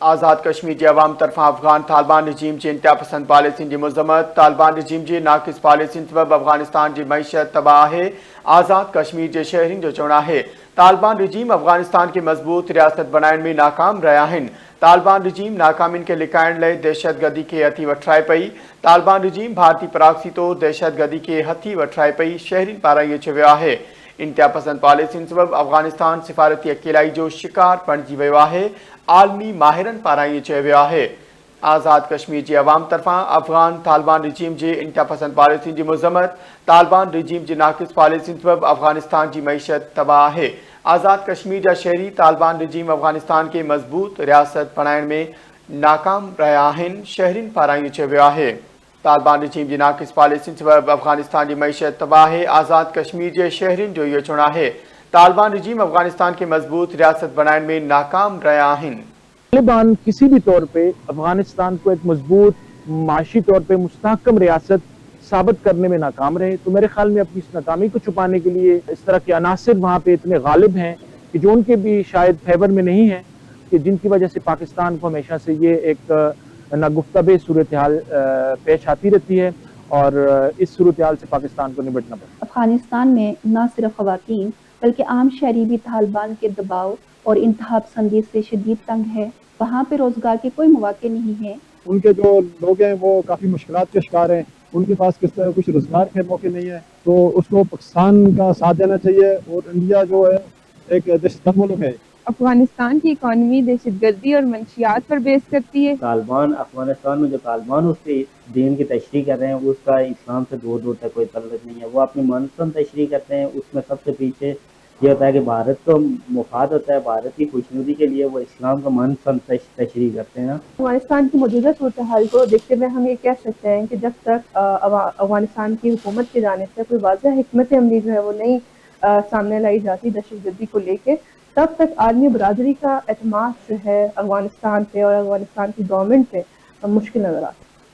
آزاد کشمیر جی عوام طرف افغان طالبان رجیم کی انتہا پسند پالیسین کی مذمت طالبان رجیم کی ناقص پالیسین سبب افغانستان کی معیشت تباہ ہے آزاد کشمیر کے شہرین جو چونا ہے طالبان رجیم افغانستان کی مضبوط ریاست بنائن میں ناکام رہا ہے طالبان رجیم ناکامین کے لکائن لئے دہشت گردی کے ہتھی وٹھرائے پئی طالبان رجیم بھارتی پراکسی تو دہشت گردی کے ہتھی وٹھرائے پئی شہرین پارا یہ چویا ہے انتہا پسند پالیسین سبب افغانستان سفارتی اکیلائی جو شکار بنجی ویو ہے عالمی ماہرن پارا یہ چویا ہے آزاد کشمیر کی عوام طرفاں افغان طالبان رجیم کے انتہا پسند پالیسین کی مذمت طالبان رجیم کی ناقص پالیسین سبب افغانستان کی معیشت تباہ ہے آزاد کشمیر کا شہری طالبان رجیم افغانستان کے مضبوط ریاست بنائن میں ناکام رہا ہیں شہرین پارا یہ چویا ہے طالبان رجیم کی ناقص پالیسین سبب افغانستان کی معیشت تباہ ہے آزاد کشمیر کے شہرین جو یہ چنا ہے طالبان رجیم افغانستان کے مضبوط ریاست بنائن میں ناکام رہا ہیں طالبان کسی بھی طور پہ افغانستان کو ایک مضبوط معاشی طور پہ مستحکم ریاست ثابت کرنے میں ناکام رہے تو میرے خیال میں اپنی اس ناکامی کو چھپانے کے لیے اس طرح کے عناصر وہاں پہ اتنے غالب ہیں کہ جو ان کے بھی شاید فیور میں نہیں ہیں کہ جن کی وجہ سے پاکستان کو ہمیشہ سے یہ ایک ناگفتہ صورتحال پیش آتی رہتی ہے اور اس صورتحال سے پاکستان کو نمٹنا پڑتا ہے۔ افغانستان میں نہ صرف خواتین بلکہ عام شہری بھی طالبان کے دباؤ اور انتہا پسندی سے شدید تنگ ہے وہاں پہ روزگار کے کوئی مواقع نہیں ہیں ان کے جو لوگ ہیں وہ کافی مشکلات کے شکار ہیں ان کے پاس کس طرح کچھ روزگار کے موقع نہیں ہے تو اس کو پاکستان کا ساتھ دینا چاہیے اور انڈیا جو ہے ایک دہشت گرد ملک ہے۔ افغانستان کی اکانومی دہشت گردی اور منشیات پر بیس کرتی ہے۔ طالبان افغانستان میں جو طالبان اس کے دین کی تشریح کر رہے ہیں اس کا اسلام سے دور دور تک کوئی تعلق نہیں ہے وہ اپنی منپسند تشریح کرتے ہیں اس میں سب سے پیچھے یہ ہوتا ہے کہ بھارت کو مفاد ہوتا ہے بھارت کی خوشنودی کے لیے وہ اسلام کا منپسند تشریح کرتے ہیں۔ افغانستان کی موجودہ صورتحال کو دیکھتے ہوئے ہم یہ کہہ سکتے ہیں کہ جب تک افغانستان کی حکومت کی جانب سے کوئی واضح حکمت عملی جو ہے وہ نہیں سامنے لائی جاتی دہشت گردی کو لے کے تب تک عالمی برادری کا اعتماد جو ہے افغانستان پہ اور افغانستان کی گورنمنٹ پہ مشکل نظر آتا ہے۔